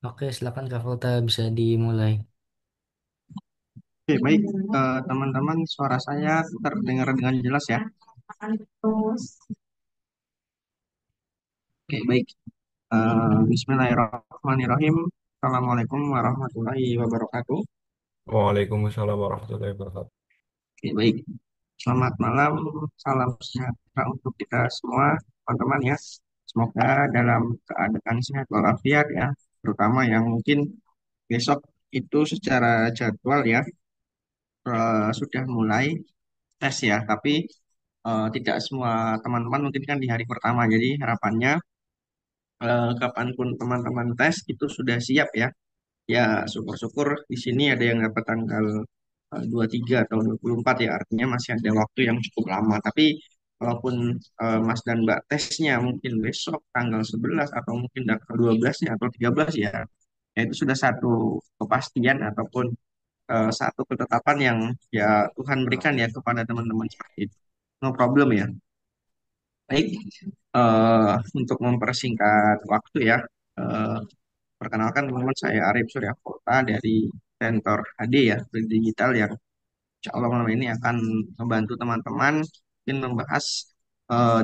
Oke, silakan Kak Volta bisa dimulai. Oke, baik. Teman-teman, suara saya terdengar dengan jelas ya. Oke, baik. Bismillahirrahmanirrahim. Assalamualaikum warahmatullahi wabarakatuh. Waalaikumsalam warahmatullahi wabarakatuh. Oke, baik. Selamat malam. Salam sejahtera untuk kita semua, teman-teman ya. Semoga dalam keadaan sehat walafiat ya. Terutama yang mungkin besok itu secara jadwal ya sudah mulai tes ya. Tapi tidak semua teman-teman mungkin kan di hari pertama. Jadi harapannya kapanpun teman-teman tes itu sudah siap ya. Ya, syukur-syukur di sini ada yang dapat tanggal 23 atau 24 ya. Artinya masih ada waktu yang cukup lama. Tapi walaupun Mas dan Mbak tesnya mungkin besok tanggal 11 atau mungkin tanggal 12-nya atau 13 ya. Ya itu sudah satu kepastian ataupun satu ketetapan yang ya Tuhan berikan ya kepada teman-teman seperti itu. No problem ya. Baik, untuk mempersingkat waktu ya, eh, perkenalkan teman-teman saya Arif Suryakota dari Tentor HD ya, Print Digital yang insya Allah malam ini akan membantu teman-teman mungkin membahas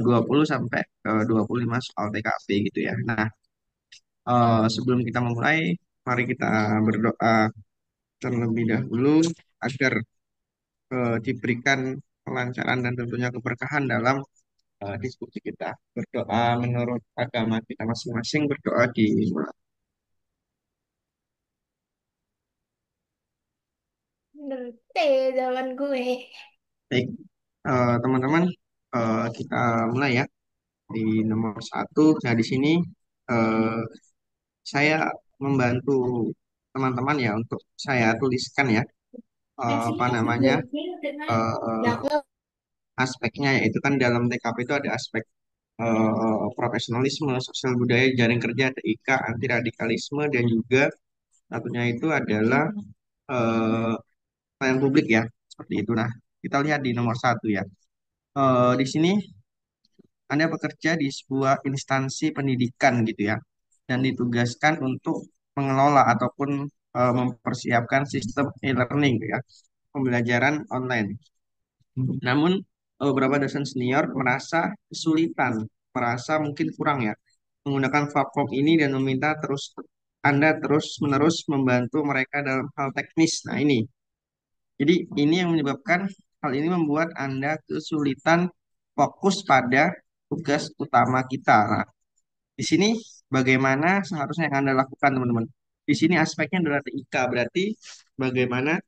20 sampai 25 soal TKP gitu ya. Nah, sebelum kita memulai, mari kita berdoa terlebih dahulu agar diberikan kelancaran dan tentunya keberkahan dalam diskusi kita. Berdoa menurut agama kita masing-masing, berdoa di Ngerti zaman gue. baik. Teman-teman, kita mulai ya di nomor satu. Nah, di sini eh, saya membantu teman-teman ya untuk saya tuliskan ya apa Nasinya namanya dibuatin dengan eh, jago. aspeknya yaitu kan dalam TKP itu ada aspek profesionalisme, sosial budaya, jaring kerja, TIK, anti radikalisme dan juga satunya itu adalah eh, pelayanan publik ya seperti itu. Nah, kita lihat di nomor satu ya. Di sini Anda bekerja di sebuah instansi pendidikan gitu ya, dan ditugaskan untuk mengelola ataupun mempersiapkan sistem e-learning gitu ya, pembelajaran online. Namun beberapa dosen senior merasa kesulitan, merasa mungkin kurang ya menggunakan platform ini dan meminta Anda terus-menerus membantu mereka dalam hal teknis. Nah, ini. Jadi ini yang menyebabkan hal ini membuat Anda kesulitan fokus pada tugas utama kita. Nah, di sini bagaimana seharusnya yang Anda lakukan, teman-teman? Di sini aspeknya adalah TIK, berarti bagaimana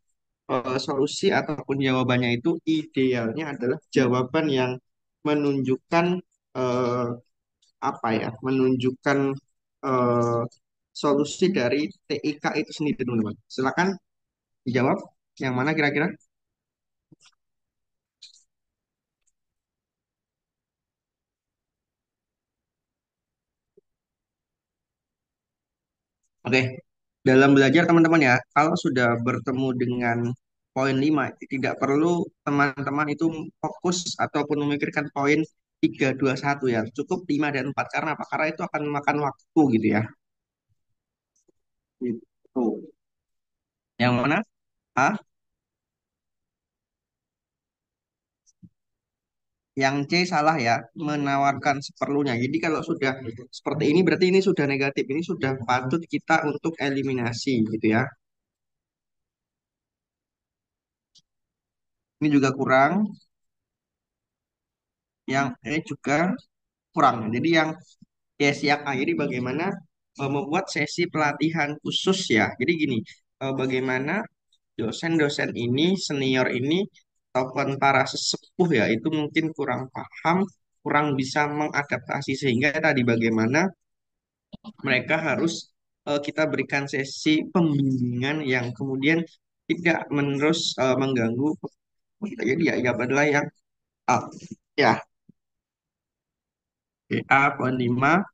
solusi ataupun jawabannya itu idealnya adalah jawaban yang menunjukkan eh, apa ya? Menunjukkan eh, solusi dari TIK itu sendiri, teman-teman. Silakan dijawab. Yang mana kira-kira? Oke, dalam belajar teman-teman ya, kalau sudah bertemu dengan poin 5, tidak perlu teman-teman itu fokus ataupun memikirkan poin 3 2 1 ya. Cukup 5 dan 4 karena apa? Karena itu akan memakan waktu gitu ya. Gitu. Yang mana? A, yang C salah ya, menawarkan seperlunya. Jadi kalau sudah seperti ini berarti ini sudah negatif, ini sudah patut kita untuk eliminasi gitu ya. Ini juga kurang, yang E juga kurang. Jadi yang yes, yang A ini bagaimana membuat sesi pelatihan khusus ya. Jadi gini, bagaimana dosen-dosen ini, senior ini, ataupun para sesepuh ya, itu mungkin kurang paham, kurang bisa mengadaptasi. Sehingga tadi bagaimana mereka harus kita berikan sesi pembimbingan yang kemudian tidak menerus mengganggu kita. Jadi ya, ya adalah yang A. Ya, A poin 5.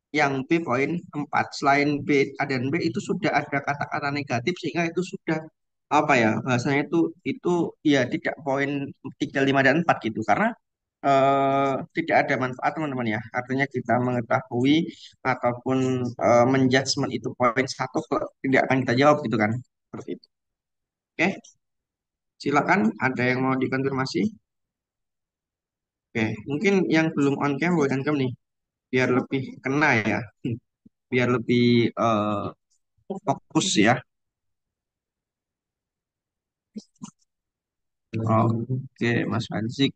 Yang B poin 4 selain B A dan B itu sudah ada kata-kata negatif sehingga itu sudah apa ya bahasanya itu ya tidak poin 3 5 dan 4 gitu karena tidak ada manfaat teman-teman ya. Artinya kita mengetahui ataupun menjudgment itu poin satu kok tidak akan kita jawab gitu kan. Seperti itu. Oke, silakan ada yang mau dikonfirmasi. Oke, mungkin yang belum on cam boleh on cam nih, biar lebih kena ya, biar lebih fokus ya. Oke, Mas Anzik.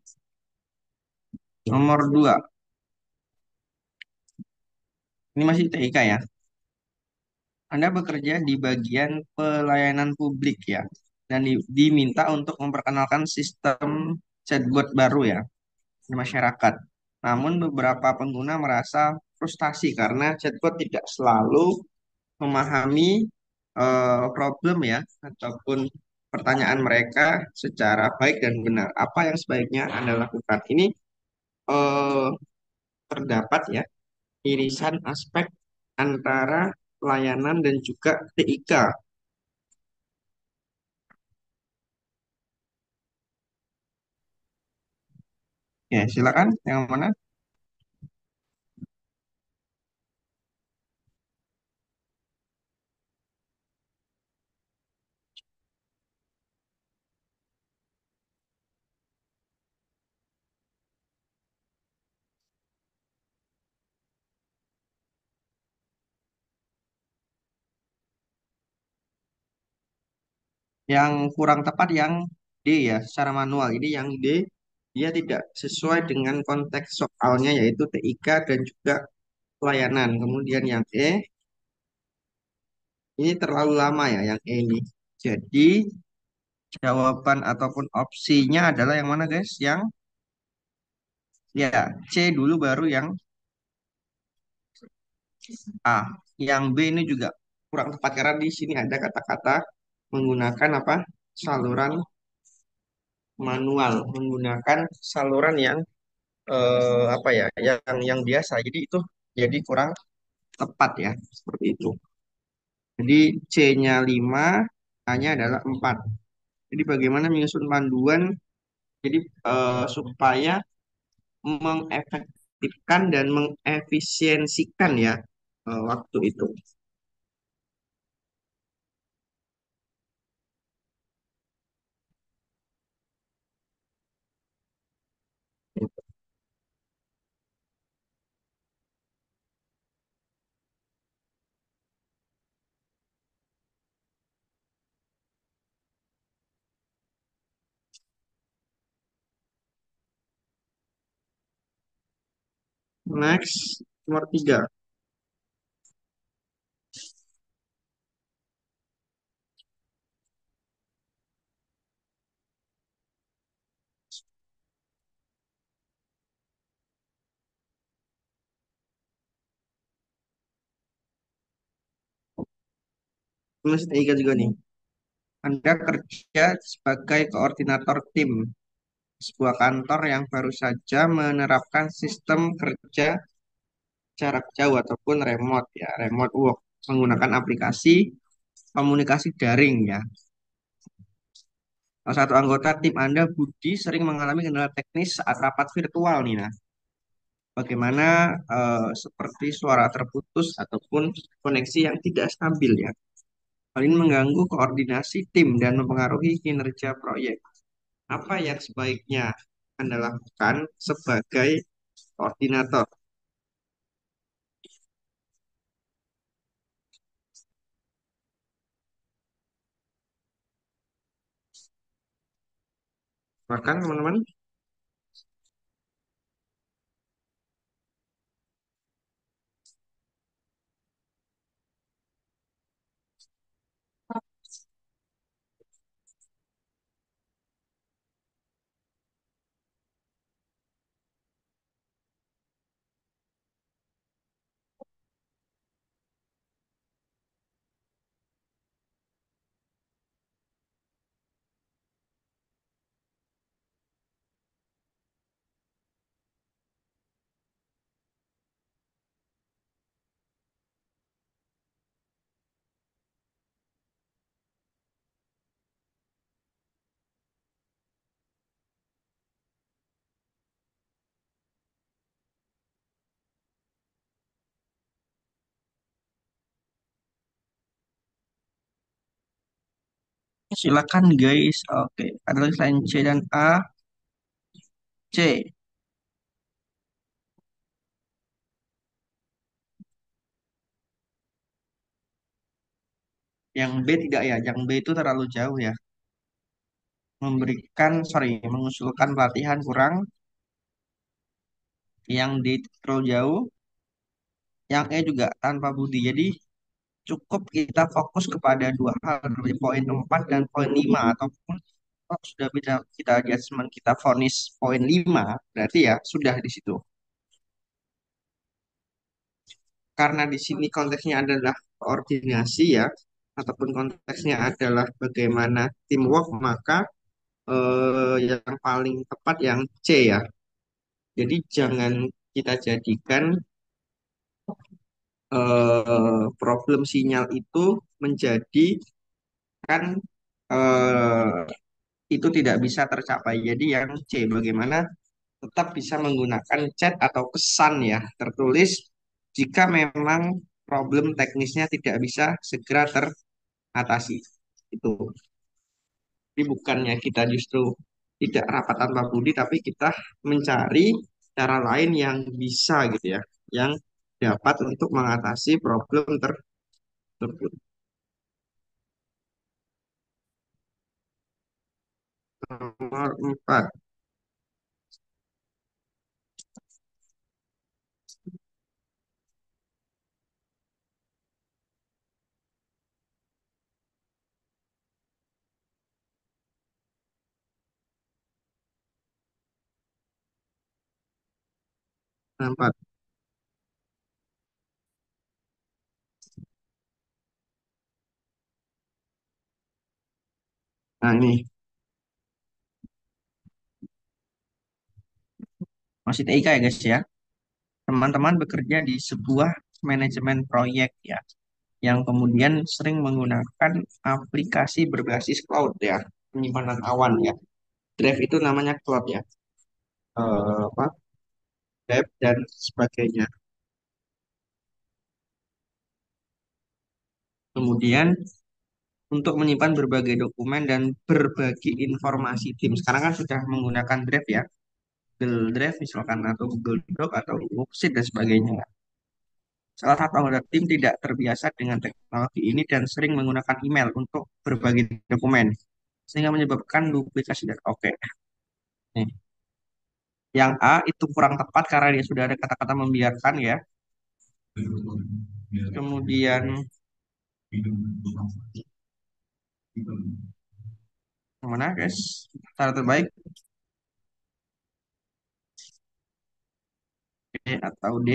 Nomor dua, ini masih TIK ya. Anda bekerja di bagian pelayanan publik ya, dan diminta untuk memperkenalkan sistem chatbot baru ya di masyarakat. Namun beberapa pengguna merasa frustasi karena chatbot tidak selalu memahami problem ya ataupun pertanyaan mereka secara baik dan benar. Apa yang sebaiknya Anda lakukan? Ini eh, terdapat ya irisan aspek antara pelayanan dan juga TIK. Ya, silakan yang mana? Yang kurang tepat yang D ya, secara manual. Ini yang D, dia tidak sesuai dengan konteks soalnya yaitu TIK dan juga pelayanan. Kemudian yang E, ini terlalu lama ya yang E ini. Jadi jawaban ataupun opsinya adalah yang mana guys? Yang ya C dulu baru yang A. Yang B ini juga kurang tepat karena di sini ada kata-kata menggunakan apa? Saluran manual, menggunakan saluran yang apa ya? Yang biasa. Jadi itu jadi kurang tepat ya, seperti itu. Jadi C-nya 5, A-nya adalah 4. Jadi bagaimana menyusun panduan jadi supaya mengefektifkan dan mengefisiensikan ya waktu itu. Next, nomor 3. Masih tiga juga nih. Anda kerja sebagai koordinator tim sebuah kantor yang baru saja menerapkan sistem kerja jarak jauh ataupun remote ya, remote work menggunakan aplikasi komunikasi daring ya. Salah satu anggota tim Anda, Budi, sering mengalami kendala teknis saat rapat virtual nih. Nah, bagaimana seperti suara terputus ataupun koneksi yang tidak stabil ya. Hal ini mengganggu koordinasi tim dan mempengaruhi kinerja proyek. Apa yang sebaiknya Anda lakukan sebagai koordinator? Bahkan teman-teman, Silakan guys. Oke, ada lagi selain C dan A. C. Yang B tidak ya. Yang B itu terlalu jauh ya. Mengusulkan pelatihan kurang. Yang D terlalu jauh. Yang E juga tanpa budi. Jadi cukup kita fokus kepada dua hal, seperti poin 4 dan poin 5, ataupun kalau sudah kita adjustment, kita vonis poin 5, berarti ya sudah di situ. Karena di sini konteksnya adalah koordinasi ya, ataupun konteksnya adalah bagaimana teamwork, maka yang paling tepat yang C ya. Jadi jangan kita jadikan problem sinyal itu menjadi kan eh, itu tidak bisa tercapai. Jadi yang C, bagaimana tetap bisa menggunakan chat atau pesan ya tertulis jika memang problem teknisnya tidak bisa segera teratasi. Itu. Jadi bukannya kita justru tidak rapat tanpa budi, tapi kita mencari cara lain yang bisa gitu ya, yang dapat untuk mengatasi problem tersebut. Nomor 4. Empat. Nah ini masih TIK ya guys ya. Teman-teman bekerja di sebuah manajemen proyek ya, yang kemudian sering menggunakan aplikasi berbasis cloud ya, penyimpanan awan ya. Drive itu namanya cloud ya, apa, Drive dan sebagainya. Kemudian untuk menyimpan berbagai dokumen dan berbagi informasi tim. Sekarang kan sudah menggunakan Drive ya, Google Drive misalkan, atau Google Doc atau Worksheet dan sebagainya. Salah satu anggota tim tidak terbiasa dengan teknologi ini dan sering menggunakan email untuk berbagi dokumen, sehingga menyebabkan duplikasi data. Oke. Nih. Yang A itu kurang tepat karena dia sudah ada kata-kata membiarkan ya. Kemudian yang mana guys? Cara terbaik B atau D?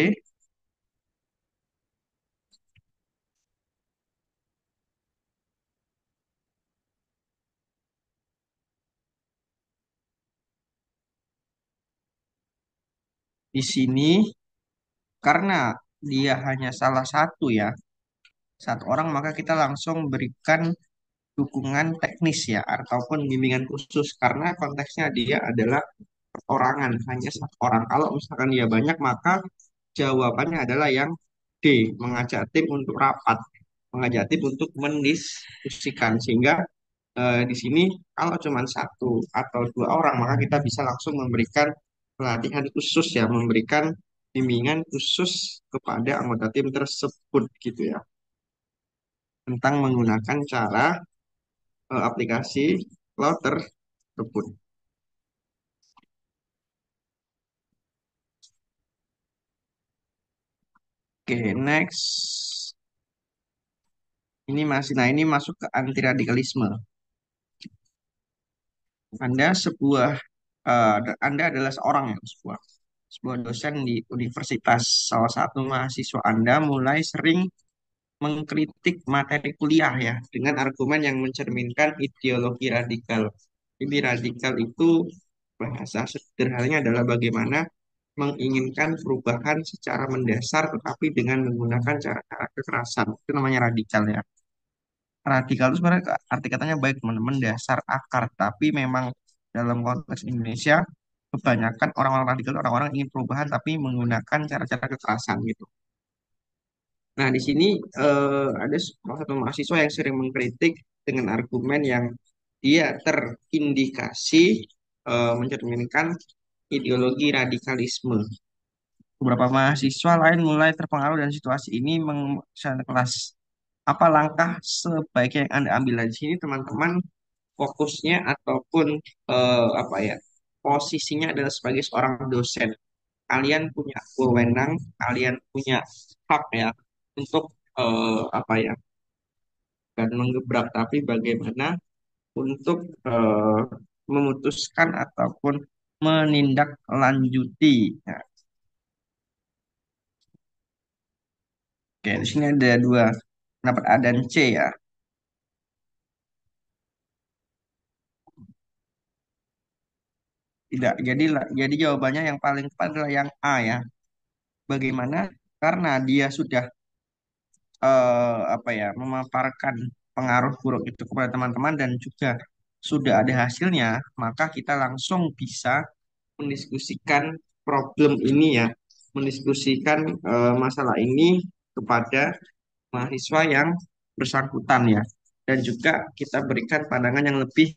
Di sini karena dia hanya salah satu ya, satu orang, maka kita langsung berikan dukungan teknis ya, ataupun bimbingan khusus karena konteksnya dia adalah perorangan, hanya satu orang. Kalau misalkan dia banyak, maka jawabannya adalah yang D, mengajak tim untuk rapat, mengajak tim untuk mendiskusikan. Sehingga di sini kalau cuma satu atau dua orang, maka kita bisa langsung memberikan pelatihan khusus ya, memberikan bimbingan khusus kepada anggota tim tersebut gitu ya, tentang menggunakan cara aplikasi cloud tersebut. Oke, next. Ini masuk ke anti radikalisme. Anda adalah seorang yang sebuah dosen di universitas. Salah satu mahasiswa Anda mulai sering mengkritik materi kuliah ya dengan argumen yang mencerminkan ideologi radikal. Jadi radikal itu bahasa sederhananya adalah bagaimana menginginkan perubahan secara mendasar tetapi dengan menggunakan cara-cara kekerasan. Itu namanya radikal ya. Radikal itu sebenarnya arti katanya baik teman-teman, dasar akar, tapi memang dalam konteks Indonesia kebanyakan orang-orang radikal itu orang-orang ingin perubahan tapi menggunakan cara-cara kekerasan gitu. Nah, di sini ada salah satu mahasiswa yang sering mengkritik dengan argumen yang dia terindikasi mencerminkan ideologi radikalisme. Beberapa mahasiswa lain mulai terpengaruh dan situasi ini mengesan kelas. Apa langkah sebaiknya yang Anda ambil di sini, teman-teman? Fokusnya ataupun apa ya, posisinya adalah sebagai seorang dosen. Kalian punya wewenang, kalian punya hak ya untuk apa ya, dan menggebrak, tapi bagaimana untuk memutuskan ataupun menindaklanjuti. Nah, oke, di sini ada dua pendapat A dan C ya. Tidak, jadi jawabannya yang paling tepat adalah yang A ya. Bagaimana? Karena dia sudah apa ya, memaparkan pengaruh buruk itu kepada teman-teman dan juga sudah ada hasilnya, maka kita langsung bisa mendiskusikan problem ini ya, mendiskusikan masalah ini kepada mahasiswa yang bersangkutan ya, dan juga kita berikan pandangan yang lebih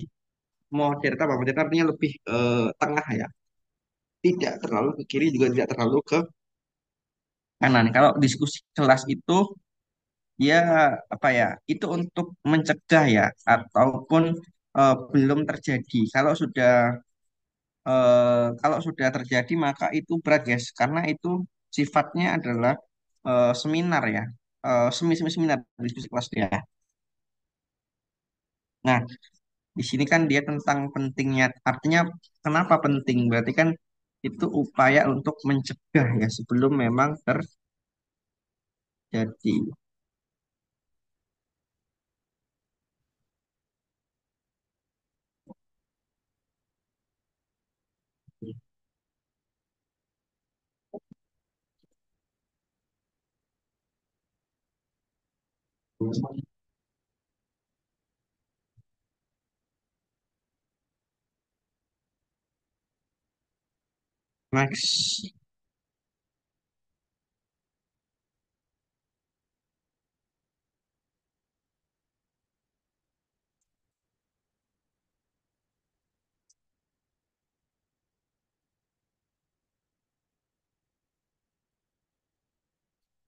modern, apa modern artinya lebih tengah ya, tidak terlalu ke kiri juga tidak terlalu ke kanan. Kalau diskusi kelas itu ya apa ya, itu untuk mencegah ya, ataupun belum terjadi. Kalau sudah terjadi maka itu berat guys, karena itu sifatnya adalah seminar ya, semi seminar diskusi kelas ya. Nah, di sini kan dia tentang pentingnya, artinya kenapa penting? Berarti kan itu upaya untuk mencegah ya sebelum memang terjadi. Next,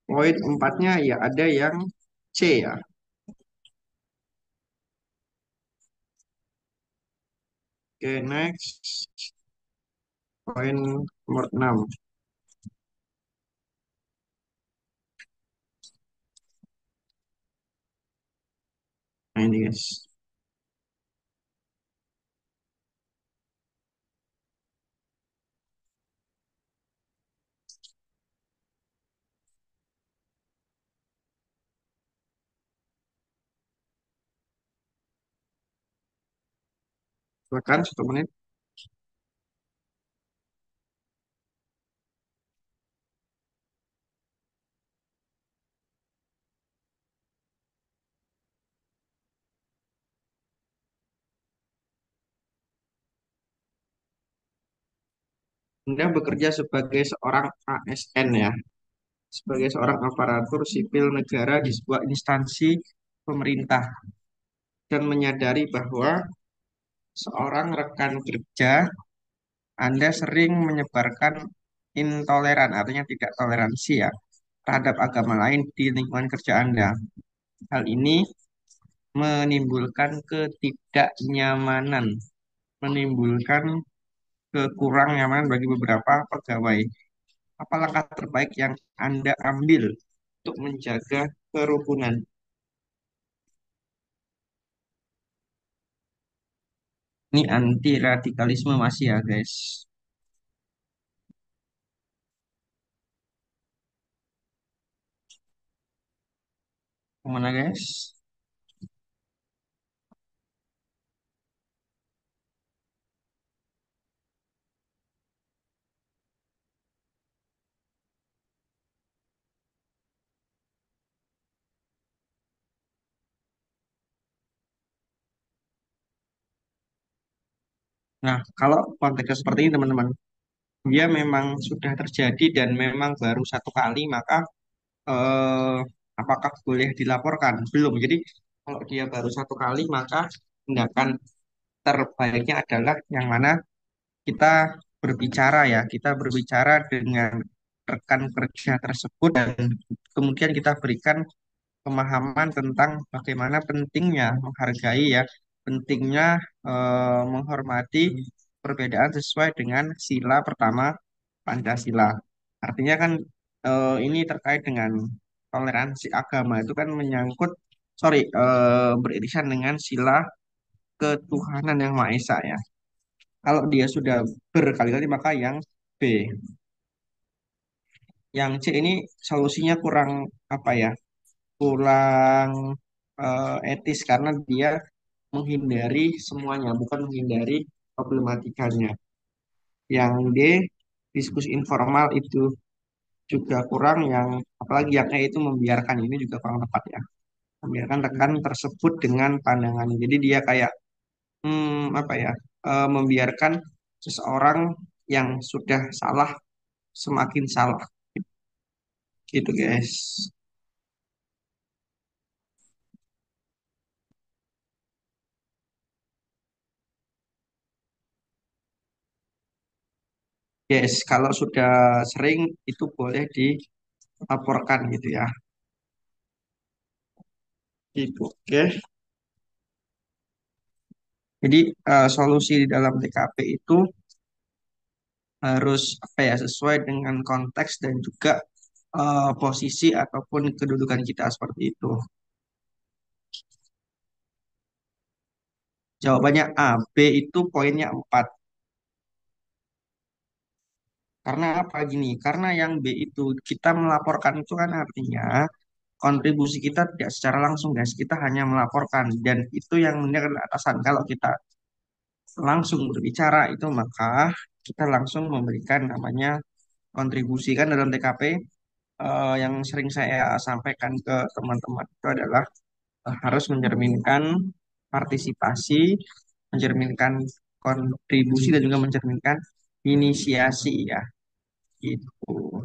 poin empatnya ya ada yang C ya. Oke, next. Poin nomor 6. Nah ini guys. Silakan 1 menit. Anda bekerja sebagai seorang ASN ya, sebagai seorang aparatur sipil negara di sebuah instansi pemerintah, dan menyadari bahwa seorang rekan kerja Anda sering menyebarkan intoleran, artinya tidak toleransi ya, terhadap agama lain di lingkungan kerja Anda. Hal ini menimbulkan ketidaknyamanan, menimbulkan kekurang nyamanan bagi beberapa pegawai. Apa langkah terbaik yang Anda ambil untuk menjaga kerukunan? Ini anti radikalisme masih ya guys. Kemana guys? Nah, kalau konteksnya seperti ini teman-teman, dia memang sudah terjadi dan memang baru 1 kali, maka eh, apakah boleh dilaporkan? Belum. Jadi kalau dia baru 1 kali, maka tindakan terbaiknya adalah yang mana kita berbicara ya, kita berbicara dengan rekan kerja tersebut dan kemudian kita berikan pemahaman tentang bagaimana pentingnya menghargai ya, pentingnya menghormati perbedaan sesuai dengan sila pertama Pancasila. Artinya kan ini terkait dengan toleransi agama itu kan menyangkut, sorry, beririsan dengan sila ketuhanan yang Maha Esa ya. Kalau dia sudah berkali-kali maka yang B. Yang C ini solusinya kurang apa ya? Kurang etis karena dia menghindari semuanya, bukan menghindari problematikanya. Yang D, diskusi informal itu juga kurang, yang apalagi yang E itu membiarkan ini juga kurang tepat ya. Membiarkan rekan tersebut dengan pandangannya. Jadi dia kayak apa ya? Membiarkan seseorang yang sudah salah semakin salah gitu guys. Yes, kalau sudah sering itu boleh dilaporkan gitu ya. Gitu. Oke. Jadi solusi di dalam TKP itu harus apa ya sesuai dengan konteks dan juga posisi ataupun kedudukan kita seperti itu. Jawabannya A, B itu poinnya 4. Karena apa gini? Karena yang B itu kita melaporkan itu kan artinya kontribusi kita tidak secara langsung guys, kita hanya melaporkan dan itu yang menjadi atasan. Kalau kita langsung berbicara itu maka kita langsung memberikan namanya kontribusi kan dalam TKP yang sering saya sampaikan ke teman-teman itu adalah harus mencerminkan partisipasi, mencerminkan kontribusi dan juga mencerminkan inisiasi ya gitu.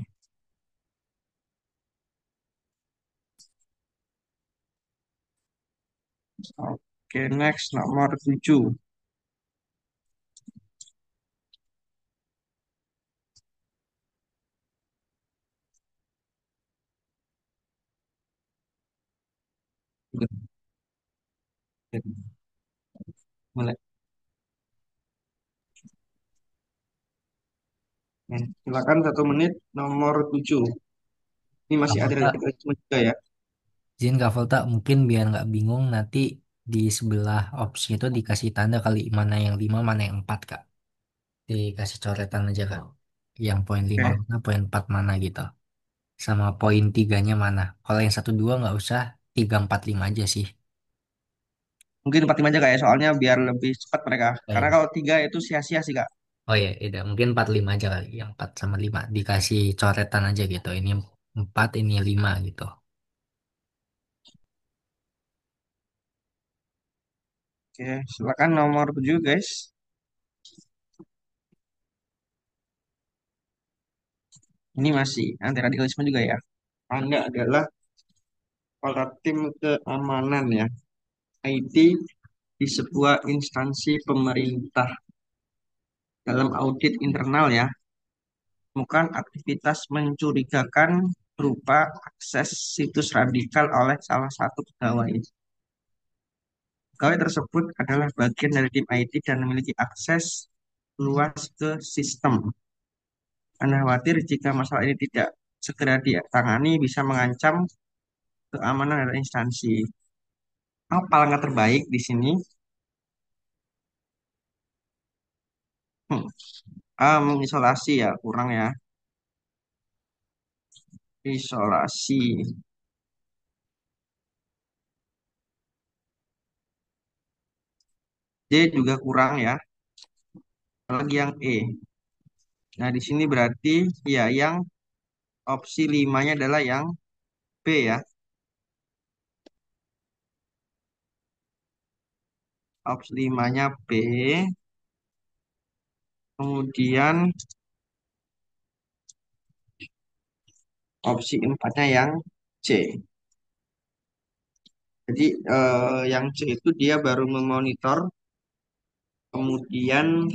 Oke, next nomor 7. Mulai. Silakan 1 menit nomor 7. Ini masih Kak ada Volta, radikalisme juga ya. izin Kak Volta, mungkin biar nggak bingung nanti di sebelah opsi itu dikasih tanda kali mana yang 5, mana yang 4 Kak. Dikasih coretan aja Kak. Yang poin 5 Oke, mana, poin 4 mana gitu. Sama poin tiganya mana. Kalau yang 1 2 nggak usah, 3 4 5 aja sih. mungkin 45 aja kak ya, soalnya biar lebih cepat mereka. Oh Karena ya, kalau 3 itu sia-sia sih kak. oh ya, udah. Mungkin 4 5 aja kali. Yang 4 sama 5 dikasih coretan aja gitu. Ini 4, ini 5 gitu. Oke, silakan nomor 7 guys. Ini masih anti radikalisme juga ya. Anda adalah kepala tim keamanan ya. IT di sebuah instansi pemerintah dalam audit internal ya. Bukan aktivitas mencurigakan berupa akses situs radikal oleh salah satu pegawai. Pegawai tersebut adalah bagian dari tim IT dan memiliki akses luas ke sistem. Anda khawatir jika masalah ini tidak segera ditangani bisa mengancam keamanan dari instansi. Apa langkah terbaik di sini? Hmm. A. Mengisolasi ya, kurang ya. Isolasi. D juga kurang ya. Apalagi yang E. Nah, di sini berarti ya yang opsi limanya adalah yang B ya. Opsi limanya B. Kemudian opsi empatnya yang C. Jadi yang C itu dia baru memonitor kemudian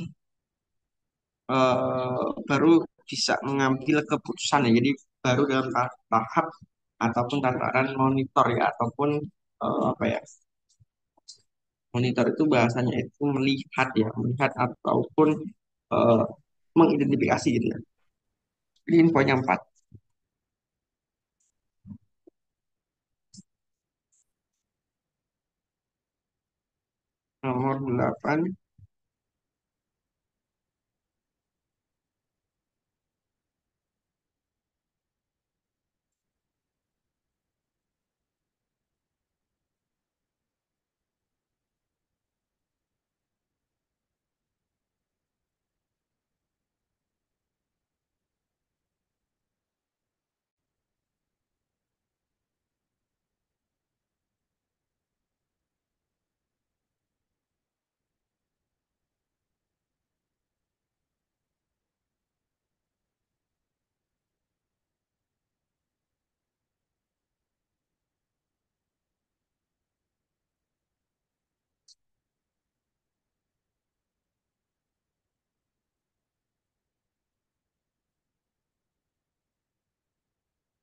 baru bisa mengambil keputusan ya. Jadi baru dalam tahap ataupun tataran monitor ya, ataupun apa ya? Monitor itu bahasanya itu melihat ya, melihat ataupun eh, mengidentifikasi gitu ya. Ini infonya 4. Nomor 8,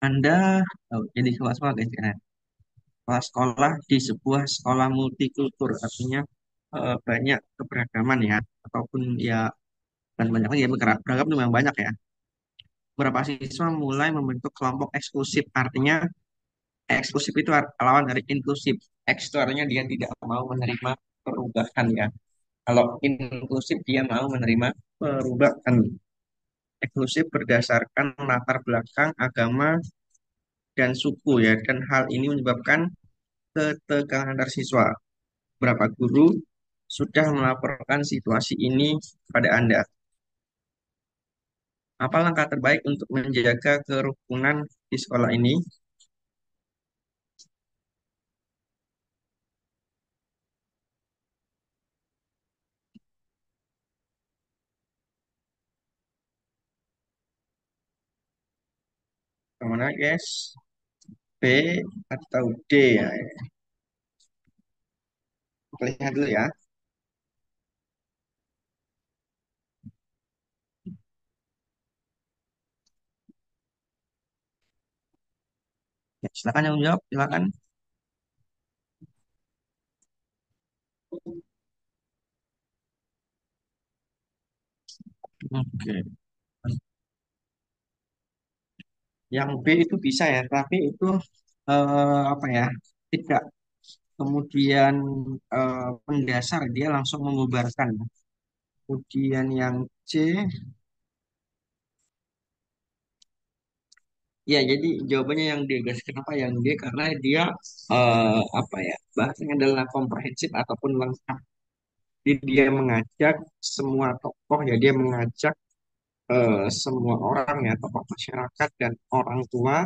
Anda jadi kelas sekolah guys ya. Kelas sekolah di sebuah sekolah multikultur, artinya banyak keberagaman ya, ataupun ya dan banyak lagi ya, beragam itu memang banyak ya. Beberapa siswa mulai membentuk kelompok eksklusif, artinya eksklusif itu lawan dari inklusif. X itu artinya dia tidak mau menerima perubahan ya. Kalau inklusif dia mau menerima perubahan. Eksklusif berdasarkan latar belakang agama dan suku ya. Dan hal ini menyebabkan ketegangan antar siswa. Beberapa guru sudah melaporkan situasi ini pada Anda. Apa langkah terbaik untuk menjaga kerukunan di sekolah ini? Kemana guys? B atau D ya? Kita lihat dulu ya. Ya, silakan yang jawab, silakan. Oke. Yang B itu bisa ya, tapi itu apa ya? Tidak kemudian mendasar dia langsung membubarkan. Kemudian yang C, ya jadi jawabannya yang D guys. Kenapa yang D? Karena dia apa ya? Bahasanya adalah komprehensif ataupun lengkap. Jadi dia mengajak semua tokoh ya, dia mengajak semua orang ya, tokoh masyarakat dan orang tua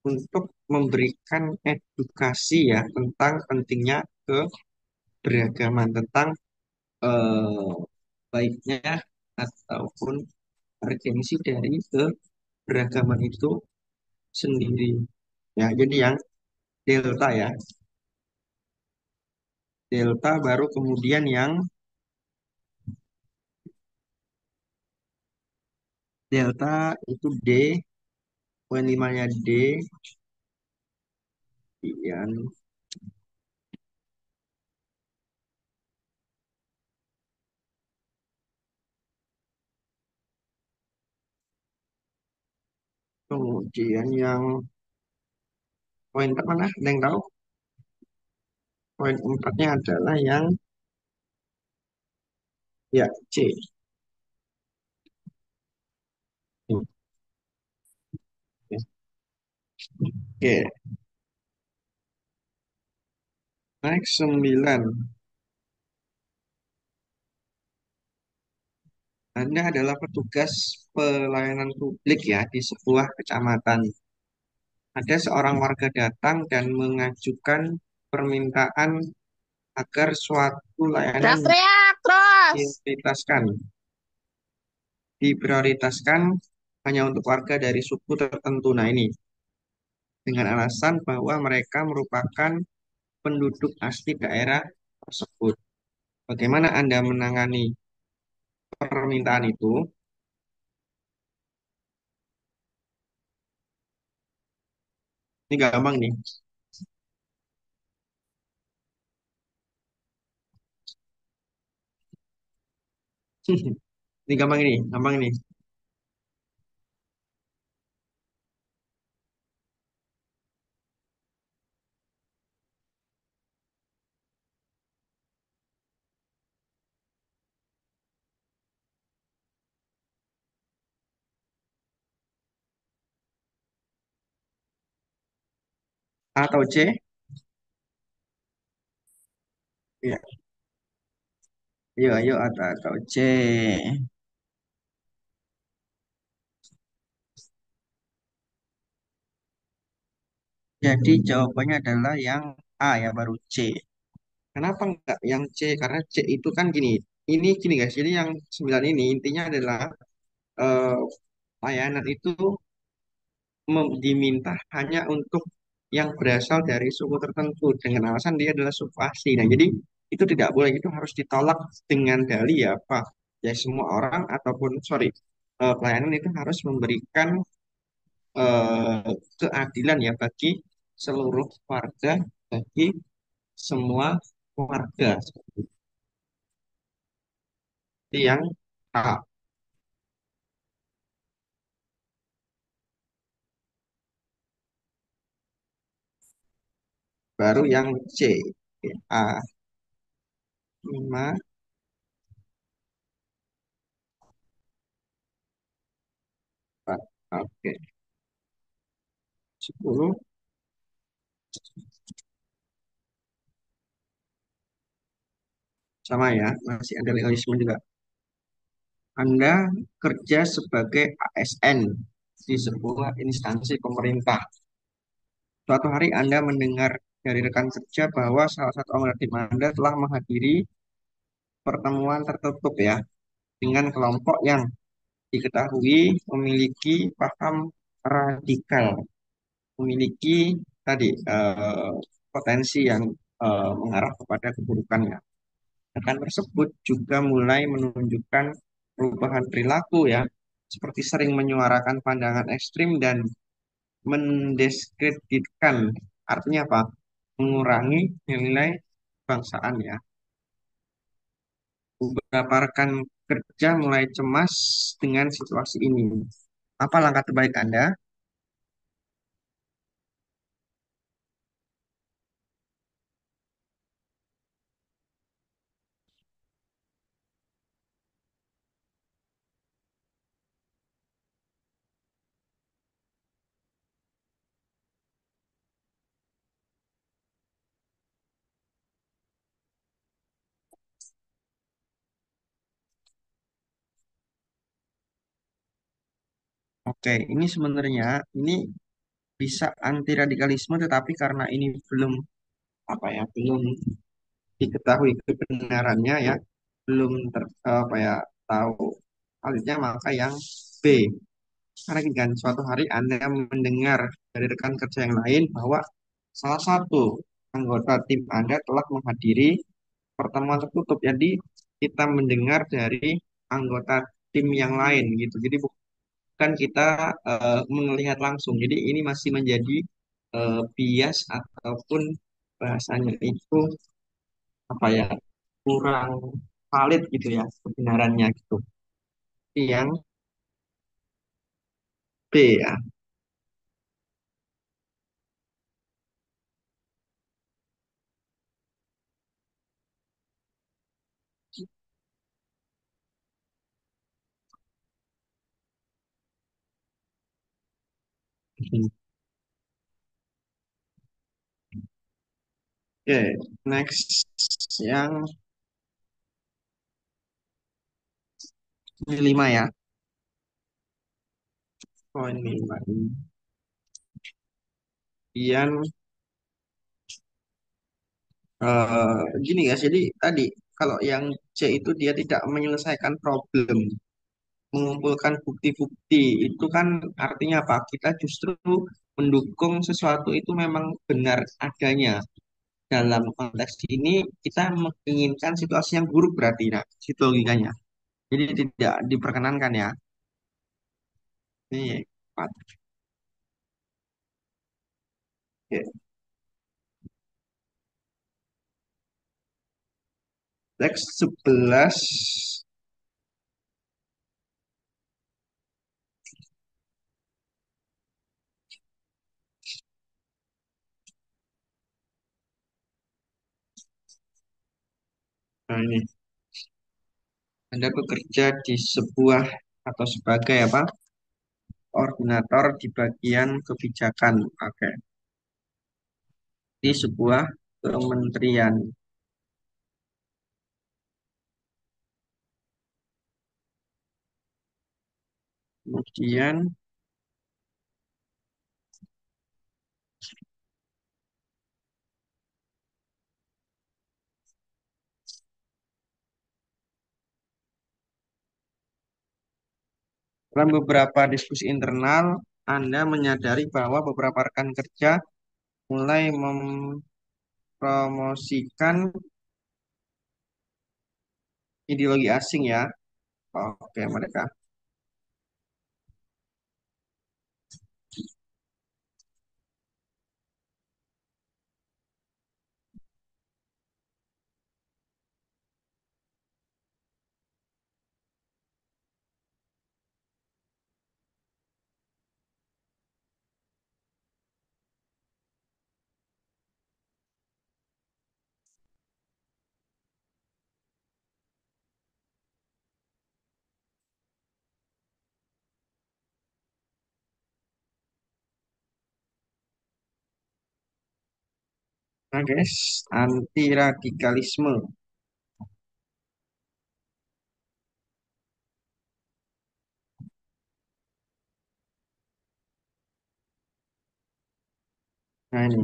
untuk memberikan edukasi ya tentang pentingnya keberagaman, tentang eh, baiknya ataupun urgensi dari keberagaman itu sendiri. Ya, jadi yang delta ya, delta baru kemudian yang delta itu D, poin limanya D, kemudian kemudian yang poin empat mana? Ada yang tahu? Poin empatnya adalah yang ya C. Oke, next 9. Anda adalah petugas pelayanan publik ya di sebuah kecamatan. Ada seorang warga datang dan mengajukan permintaan agar suatu layanan Teriak-teriak terus. diprioritaskan. Diprioritaskan hanya untuk warga dari suku tertentu. Nah ini dengan alasan bahwa mereka merupakan penduduk asli daerah tersebut. Bagaimana Anda menangani permintaan itu? Ini gampang nih. Ini gampang ini, gampang ini. A atau C? Iya, ayo, ayo, atau C. Jadi jawabannya adalah yang A ya, baru C. Kenapa enggak yang C? Karena C itu kan gini. Ini gini guys, jadi yang 9 ini intinya adalah eh, layanan itu diminta hanya untuk yang berasal dari suku tertentu dengan alasan dia adalah suku asli. Nah, jadi itu tidak boleh, itu harus ditolak dengan dalih ya, Pak. Ya semua orang ataupun sorry, pelayanan itu harus memberikan keadilan ya bagi seluruh warga, bagi semua warga. Seperti yang A. Baru yang C. Oke, A 5, 4. Oke, 10 sama ya, masih ada legalisme juga. Anda kerja sebagai ASN di sebuah instansi pemerintah. Suatu hari Anda mendengar dari rekan kerja bahwa salah satu anggota tim Anda telah menghadiri pertemuan tertutup ya dengan kelompok yang diketahui memiliki paham radikal, memiliki tadi potensi yang mengarah kepada keburukannya. Rekan tersebut juga mulai menunjukkan perubahan perilaku ya, seperti sering menyuarakan pandangan ekstrim dan mendiskreditkan, artinya apa? Mengurangi nilai bangsaan ya. Beberapa rekan kerja mulai cemas dengan situasi ini. Apa langkah terbaik Anda? Oke, ini sebenarnya ini bisa anti radikalisme, tetapi karena ini belum apa ya, belum diketahui kebenarannya ya, belum apa ya, tahu halnya, maka yang B. Karena gini kan, suatu hari Anda mendengar dari rekan kerja yang lain bahwa salah satu anggota tim Anda telah menghadiri pertemuan tertutup. Jadi kita mendengar dari anggota tim yang lain gitu. Jadi bukan kita melihat langsung. Jadi ini masih menjadi bias ataupun bahasanya itu apa ya, kurang valid gitu ya kebenarannya gitu. Yang B ya. Oke, next yang ini 5 ya. Poin 5 ini. Kemudian gini guys, jadi tadi kalau yang C itu dia tidak menyelesaikan problem, mengumpulkan bukti-bukti, itu kan artinya apa? Kita justru mendukung sesuatu itu memang benar adanya. dalam konteks ini kita menginginkan situasi yang buruk berarti, nah, situ logikanya. Jadi tidak diperkenankan ya. Ini empat. Oke. Teks 11. Nah, ini Anda bekerja di sebuah atau sebagai apa? Koordinator di bagian kebijakan. Oke. Di sebuah kementerian. Kemudian dalam beberapa diskusi internal, Anda menyadari bahwa beberapa rekan kerja mulai mempromosikan ideologi asing ya. Oke, mereka. Nah, guys, anti radikalisme. Nah, ini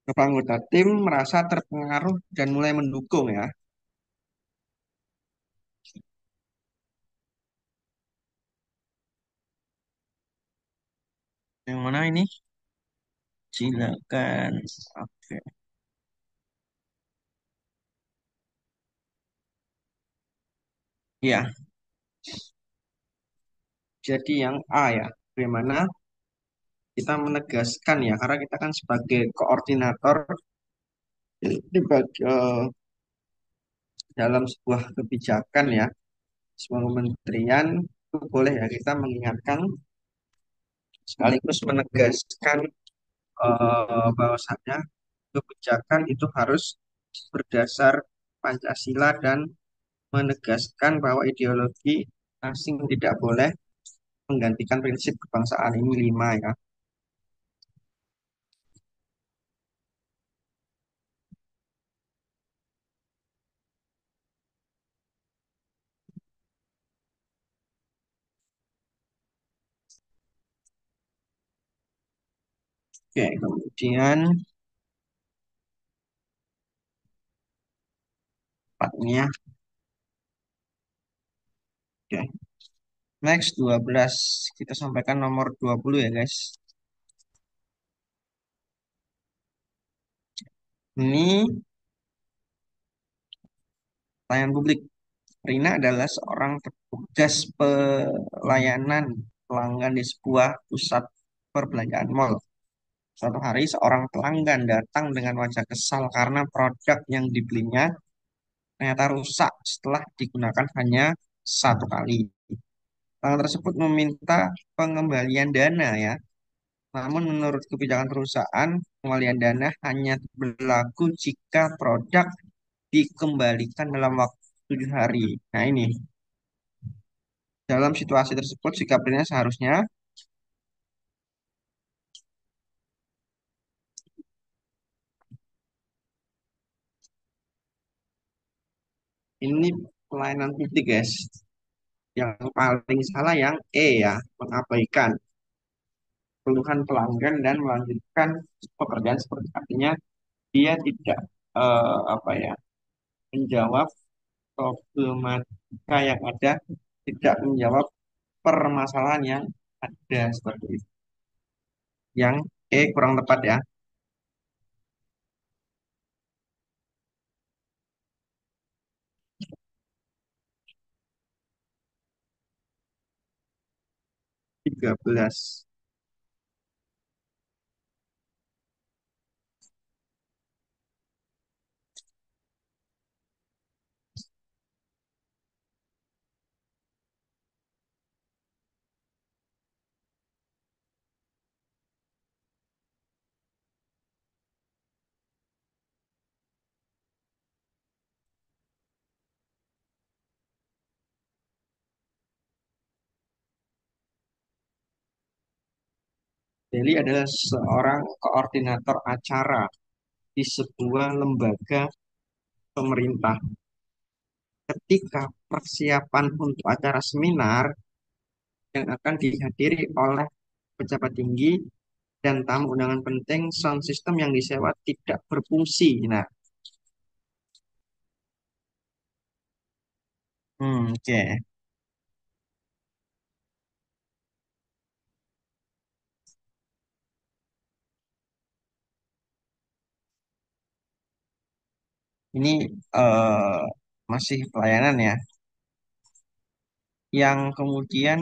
beberapa anggota tim merasa terpengaruh dan mulai mendukung ya. Yang mana ini? Silakan. Oke. Ya, jadi yang A ya. Bagaimana kita menegaskan ya, karena kita kan sebagai koordinator di dalam sebuah kebijakan ya, sebuah kementerian itu boleh ya kita mengingatkan sekaligus menegaskan bahwasannya kebijakan itu harus berdasar Pancasila dan menegaskan bahwa ideologi asing tidak boleh menggantikan prinsip kebangsaan ini lima ya. Oke, kemudian empatnya. Oke, next 12 kita sampaikan nomor 20 ya guys. Ini pelayanan publik. Rina adalah seorang petugas pelayanan pelanggan di sebuah pusat perbelanjaan mall. Suatu hari seorang pelanggan datang dengan wajah kesal karena produk yang dibelinya ternyata rusak setelah digunakan hanya satu kali. Pelanggan tersebut meminta pengembalian dana ya. Namun menurut kebijakan perusahaan, pengembalian dana hanya berlaku jika produk dikembalikan dalam waktu 7 hari. Nah ini, dalam situasi tersebut sikap Rina seharusnya ini pelayanan publik guys. Yang paling salah yang E ya, mengabaikan keluhan pelanggan dan melanjutkan pekerjaan seperti artinya dia tidak apa ya menjawab problematika yang ada, tidak menjawab permasalahan yang Ada seperti itu. Yang E kurang tepat ya. 13. Deli adalah seorang koordinator acara di sebuah lembaga pemerintah. Ketika persiapan untuk acara seminar yang akan dihadiri oleh pejabat tinggi dan tamu undangan penting, sound system yang disewa tidak berfungsi. Nah, oke. Ini eh, masih pelayanan ya, yang kemudian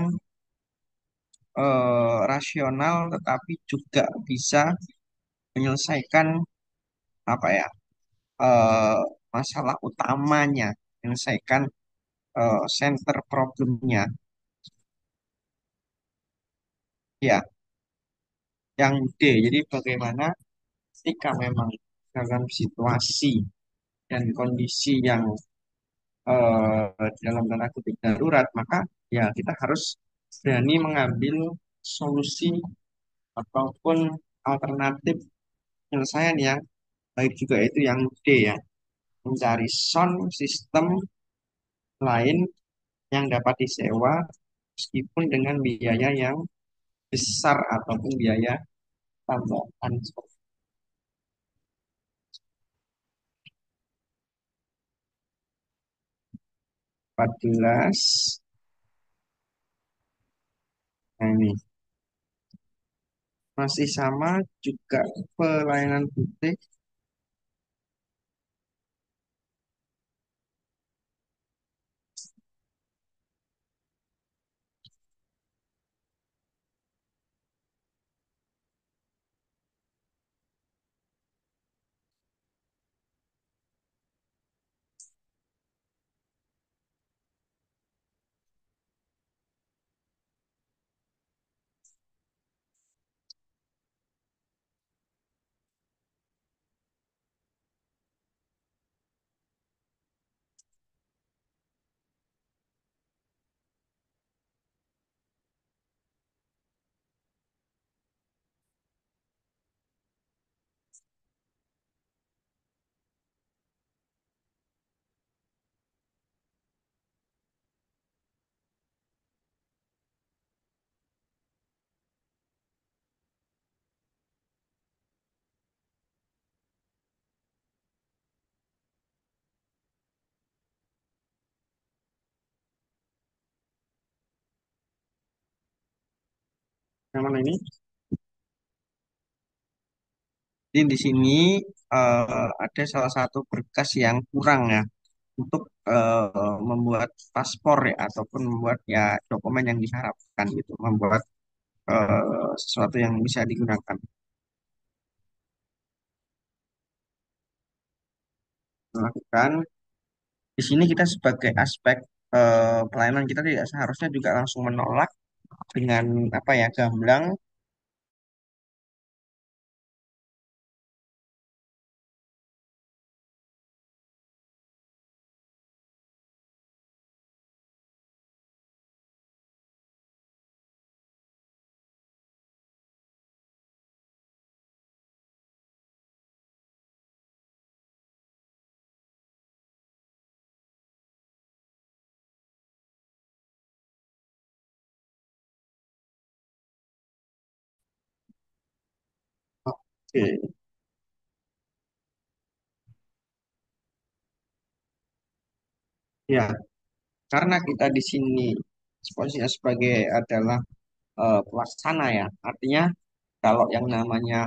rasional tetapi juga bisa menyelesaikan apa ya eh, masalah utamanya, menyelesaikan center problemnya. Ya, yang D. Jadi bagaimana ketika memang dalam situasi dan kondisi yang dalam tanda kutip darurat, maka ya kita harus berani mengambil solusi ataupun alternatif penyelesaian yang baik juga, itu yang D ya, mencari sound system lain yang dapat disewa meskipun dengan biaya yang besar ataupun biaya tambahan. 14. Nah ini masih sama juga, pelayanan publik. Yang mana ini? Jadi di sini ada salah satu berkas yang kurang ya untuk membuat paspor ya, ataupun membuat ya dokumen yang diharapkan gitu, membuat sesuatu yang bisa digunakan. Melakukan di sini kita sebagai aspek pelayanan, kita tidak seharusnya juga langsung menolak dengan apa ya gamblang. Oke, ya, karena kita di sini posisinya sebagai adalah pelaksana ya. Artinya kalau yang namanya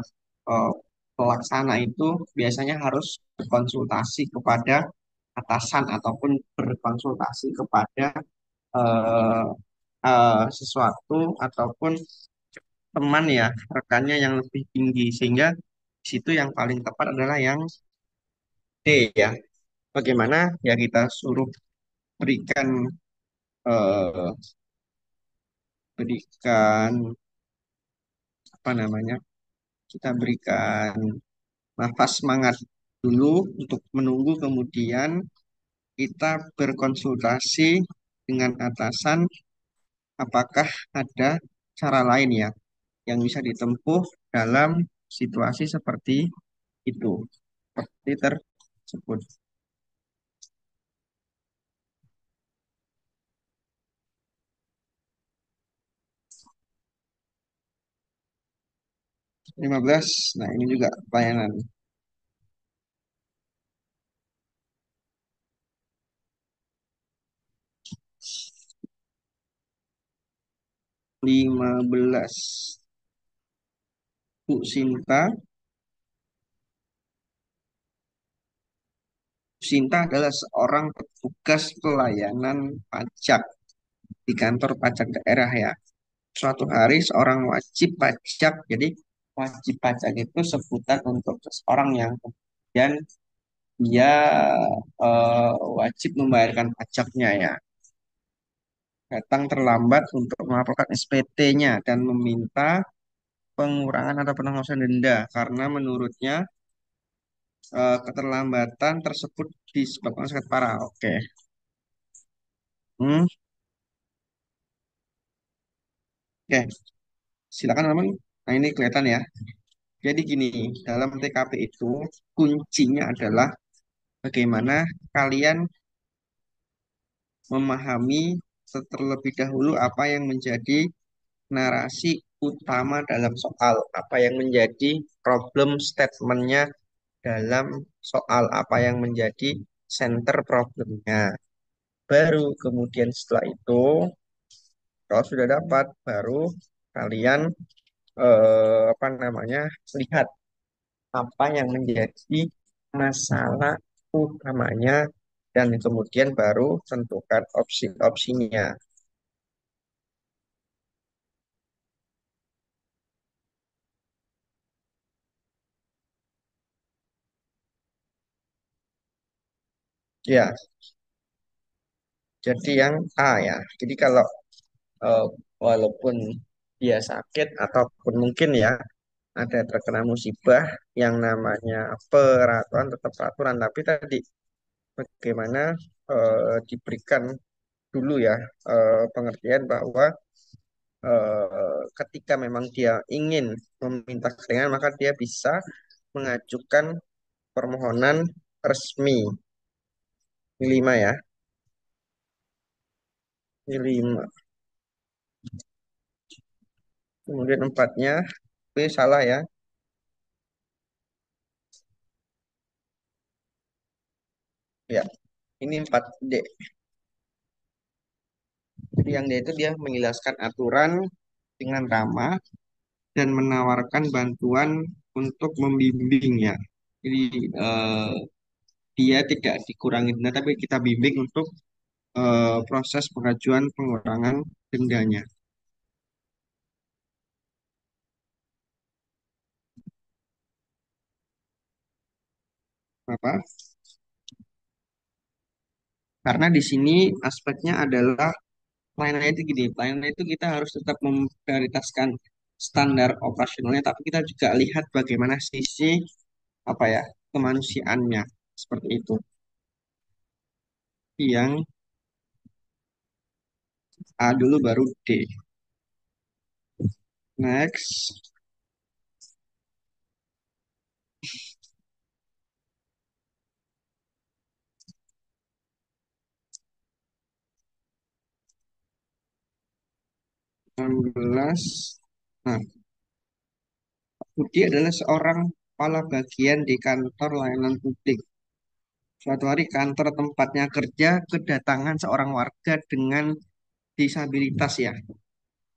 eh, pelaksana itu biasanya harus berkonsultasi kepada atasan ataupun berkonsultasi kepada eh, sesuatu ataupun teman ya, rekannya yang lebih tinggi sehingga di situ yang paling tepat adalah yang D ya. Bagaimana ya kita suruh berikan eh, berikan apa namanya? Kita berikan nafas semangat dulu untuk menunggu kemudian kita berkonsultasi dengan atasan apakah ada cara lain ya yang bisa ditempuh dalam situasi seperti itu. Seperti tersebut. 15. Nah, ini juga pelayanan. 15. Bu Sinta. Bu Sinta adalah seorang petugas pelayanan pajak di kantor pajak daerah ya. Suatu hari seorang wajib pajak, jadi wajib pajak itu sebutan untuk seseorang yang kemudian dia wajib membayarkan pajaknya ya. Datang terlambat untuk melaporkan SPT-nya dan meminta pengurangan atau penangguhan denda karena menurutnya keterlambatan tersebut disebabkan sangat parah. Oke. Hmm, oke, silakan teman. Nah, ini kelihatan ya. Jadi gini, dalam TKP itu kuncinya adalah bagaimana kalian memahami terlebih dahulu apa yang menjadi narasi utama dalam soal, apa yang menjadi problem statementnya dalam soal, apa yang menjadi center problemnya. Baru kemudian setelah itu, kalau sudah dapat, baru kalian apa namanya lihat apa yang menjadi masalah utamanya dan kemudian baru tentukan opsi-opsinya. Ya, jadi yang A ya. Jadi kalau eh, walaupun dia sakit ataupun mungkin ya ada terkena musibah yang namanya peraturan tetap peraturan, tapi tadi bagaimana diberikan dulu ya pengertian bahwa ketika memang dia ingin meminta keringanan maka dia bisa mengajukan permohonan resmi. Ini 5 ya. Ini 5. Kemudian empatnya, B salah ya. Ya, ini 4D. Jadi yang D itu dia menjelaskan aturan dengan ramah dan menawarkan bantuan untuk membimbingnya. Jadi dia tidak dikurangi denda, tapi kita bimbing untuk proses pengajuan pengurangan dendanya. Apa? Karena di sini aspeknya adalah pelayanan itu gini, pelayanan itu kita harus tetap memprioritaskan standar operasionalnya, tapi kita juga lihat bagaimana sisi apa ya kemanusiaannya seperti itu. Yang A dulu baru D. Next, 16. Nah, Budi adalah seorang kepala bagian di kantor layanan publik. Suatu hari kantor tempatnya kerja kedatangan seorang warga dengan disabilitas ya.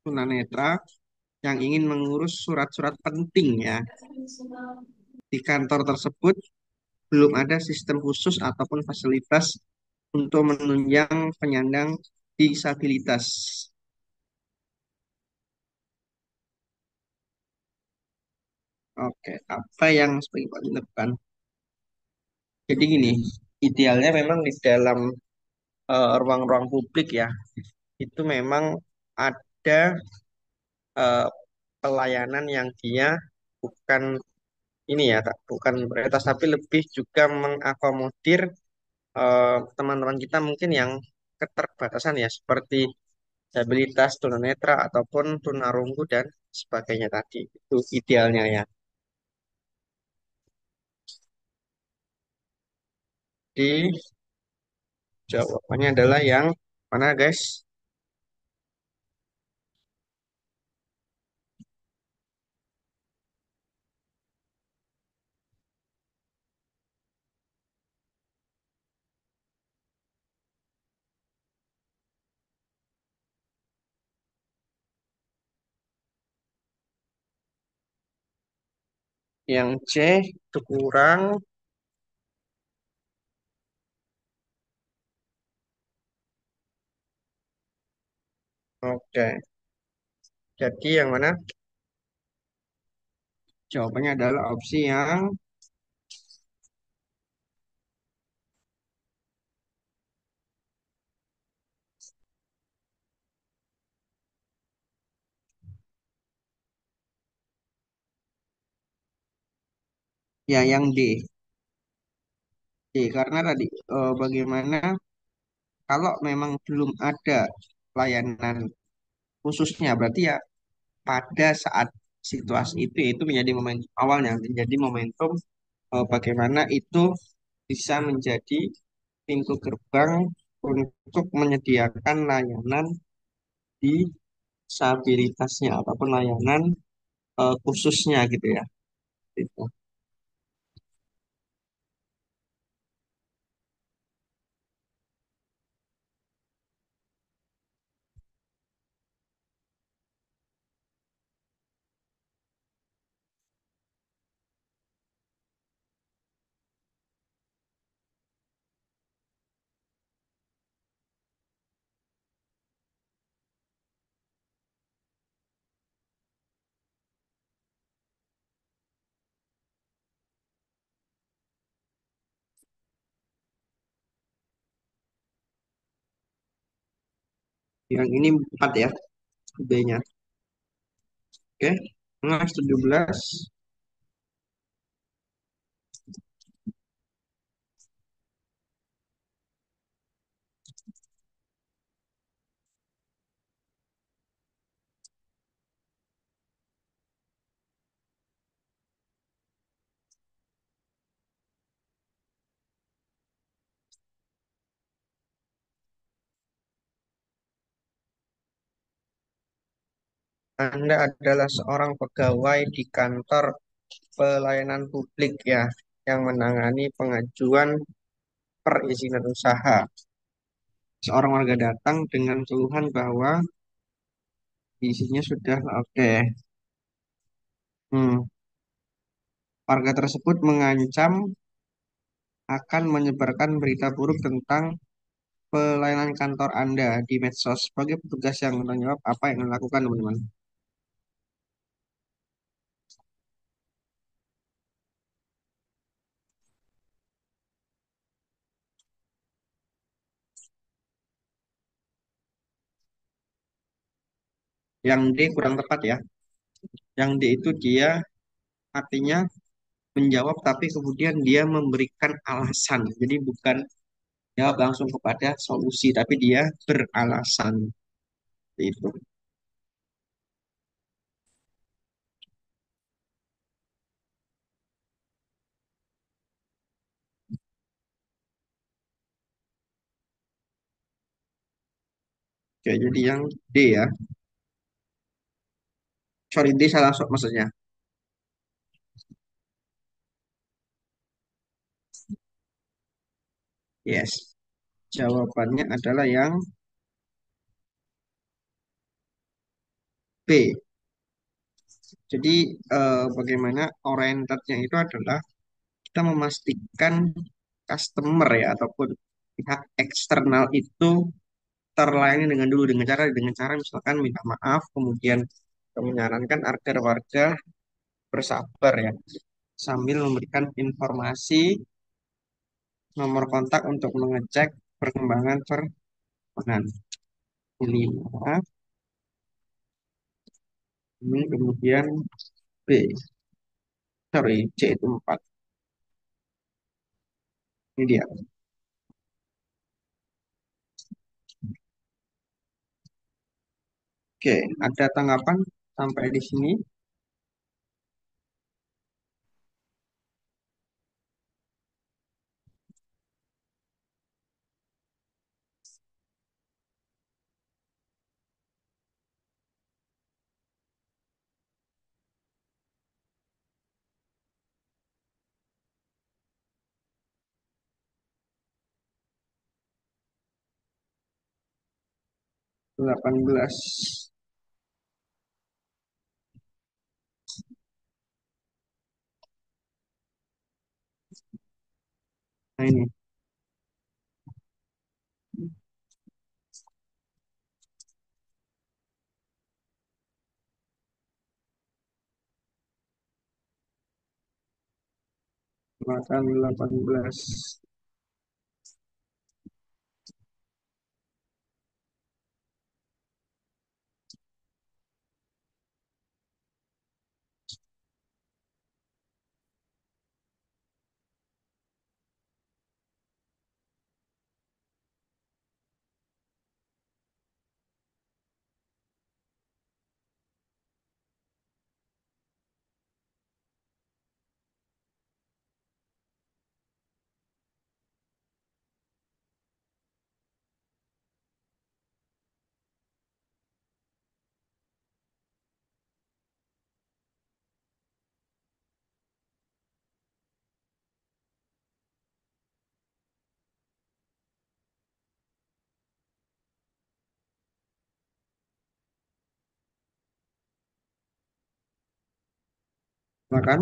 tunanetra yang ingin mengurus surat-surat penting ya. Di kantor tersebut belum ada sistem khusus ataupun fasilitas untuk menunjang penyandang disabilitas. Oke, apa yang sebaiknya dilakukan? Jadi gini, idealnya memang di dalam ruang-ruang publik ya, itu memang ada eh, pelayanan yang dia bukan ini ya, bukan prioritas tapi lebih juga mengakomodir teman-teman kita mungkin yang keterbatasan ya, seperti disabilitas, tunanetra ataupun tunarunggu dan sebagainya tadi. Itu idealnya ya. Di jawabannya adalah yang mana guys? Yang C itu kurang. Oke. Jadi yang mana? Jawabannya adalah opsi yang ya yang D. D karena tadi bagaimana kalau memang belum ada layanan khususnya berarti ya pada saat situasi itu menjadi momentum awalnya menjadi momentum bagaimana itu bisa menjadi pintu gerbang untuk menyediakan layanan disabilitasnya ataupun layanan khususnya gitu ya. Itu. Yang ini 4 ya, B-nya. Oke. Nah, 17. Anda adalah seorang pegawai di kantor pelayanan publik ya, yang menangani pengajuan perizinan usaha. Seorang warga datang dengan keluhan bahwa isinya sudah oke. Hmm. Warga tersebut mengancam akan menyebarkan berita buruk tentang pelayanan kantor Anda di medsos. Sebagai petugas yang bertanggung jawab, apa yang Anda lakukan, teman-teman? Yang D kurang tepat ya. Yang D itu dia artinya menjawab tapi kemudian dia memberikan alasan. Jadi bukan jawab langsung kepada solusi, tapi dia beralasan. Itu. Oke, jadi yang D ya. Sorry, D salah maksudnya. Yes. Jawabannya adalah yang B. Jadi bagaimana orientednya itu adalah kita memastikan customer ya ataupun pihak eksternal itu terlayani dengan cara misalkan minta maaf, kemudian menyarankan agar warga bersabar ya sambil memberikan informasi nomor kontak untuk mengecek perkembangan permohonan. Ini A, ini kemudian B, sorry C itu 4. Ini dia. Oke, ada tanggapan sampai di sini? 18. Nah ini, makan 18. Makan.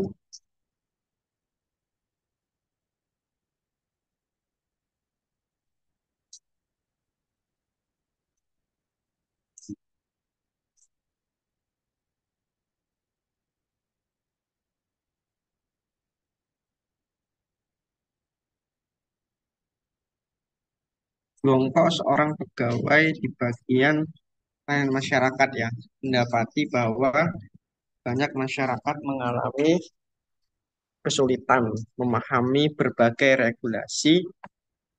Kelompok seorang pegawai di bagian pelayanan masyarakat ya mendapati bahwa banyak masyarakat mengalami kesulitan memahami berbagai regulasi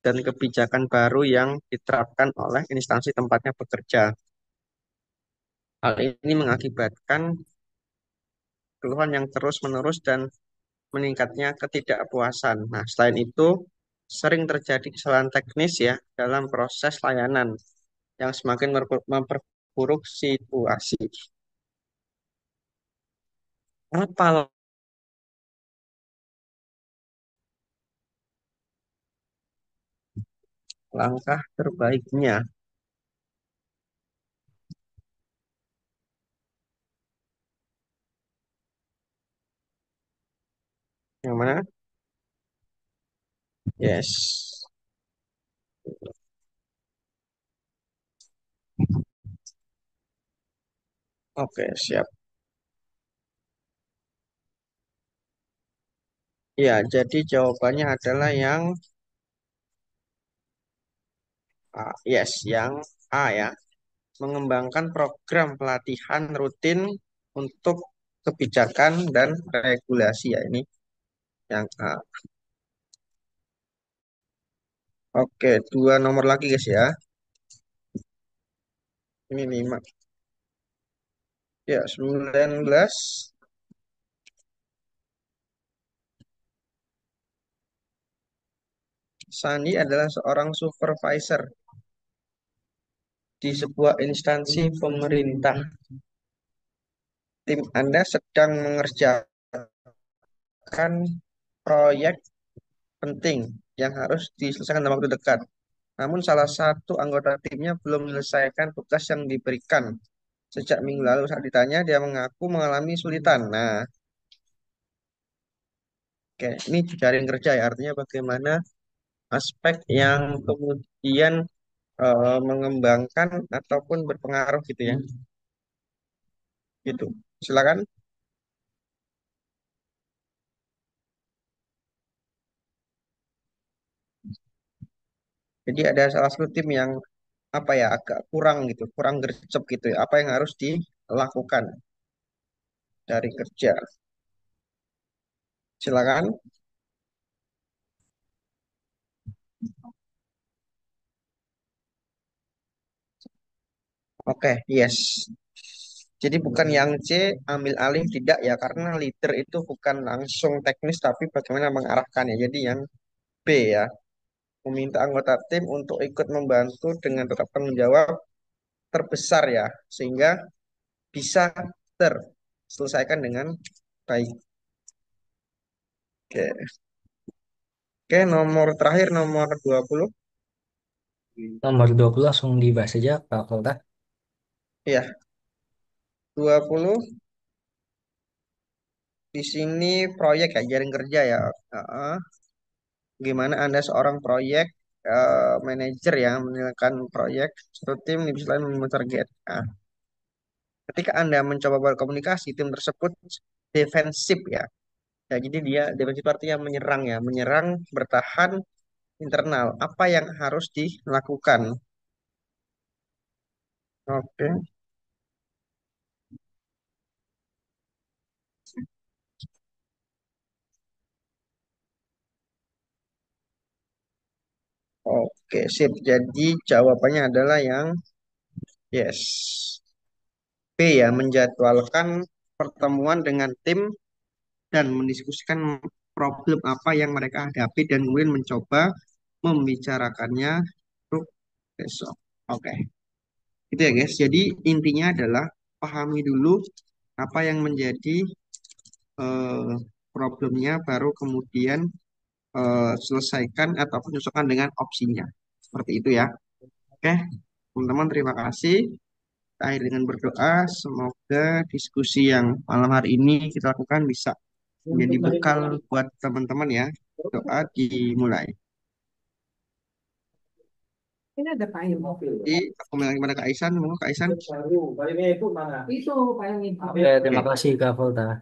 dan kebijakan baru yang diterapkan oleh instansi tempatnya bekerja. Hal ini mengakibatkan keluhan yang terus-menerus dan meningkatnya ketidakpuasan. Nah, selain itu, sering terjadi kesalahan teknis ya dalam proses layanan yang semakin memperburuk situasi. Apa langkah terbaiknya? Yang mana? Yes. Oke, siap. Ya, jadi jawabannya adalah yang A. Yes, yang A ya. Mengembangkan program pelatihan rutin untuk kebijakan dan regulasi ya ini yang A. Oke, dua nomor lagi guys ya. Ini 5. Ya, 19. Sandi adalah seorang supervisor di sebuah instansi pemerintah. Tim Anda sedang mengerjakan proyek penting yang harus diselesaikan dalam waktu dekat. Namun salah satu anggota timnya belum menyelesaikan tugas yang diberikan. Sejak minggu lalu saat ditanya, dia mengaku mengalami kesulitan. Nah, oke, ini jejaring kerja ya, artinya bagaimana aspek yang kemudian mengembangkan ataupun berpengaruh gitu ya. Gitu. Silakan. Jadi ada salah satu tim yang apa ya agak kurang gitu, kurang gercep gitu ya. Apa yang harus dilakukan dari kerja? Silakan. Oke, yes. Jadi bukan yang C ambil alih tidak ya, karena leader itu bukan langsung teknis tapi bagaimana mengarahkannya. Jadi yang B ya, meminta anggota tim untuk ikut membantu dengan tetap tanggung jawab terbesar ya, sehingga bisa terselesaikan dengan baik. Oke, oke nomor terakhir nomor 20. Nomor 20 langsung dibahas aja, Kak Volta. Iya, 20 di sini proyek ya, jaring kerja ya. Heeh. Gimana Anda seorang proyek manajer yang menjalankan proyek satu tim bisa memenuhi target. Nah, ketika Anda mencoba berkomunikasi, tim tersebut defensif ya. Ya, jadi dia defensif artinya menyerang ya, menyerang, bertahan internal. Apa yang harus dilakukan? Oke, oke, sip. Jadi jawabannya adalah yang yes. B ya, menjadwalkan pertemuan dengan tim dan mendiskusikan problem apa yang mereka hadapi dan kemudian mencoba membicarakannya untuk besok. Oke, itu ya guys. Jadi intinya adalah pahami dulu apa yang menjadi eh, problemnya, baru kemudian selesaikan ataupun sesuaikan dengan opsinya. Seperti itu ya. Oke, teman-teman terima kasih. Akhir dengan berdoa, semoga diskusi yang malam hari ini kita lakukan bisa menjadi bekal buat teman-teman ya. Doa dimulai. Ini ada payung mobil. Jadi aku kembali lagi pada Kak Aisan, mau Kak Aisan. Baru, barunya itu mana? Itu payung itu. Oke, terima Oke. kasih Kak Volta.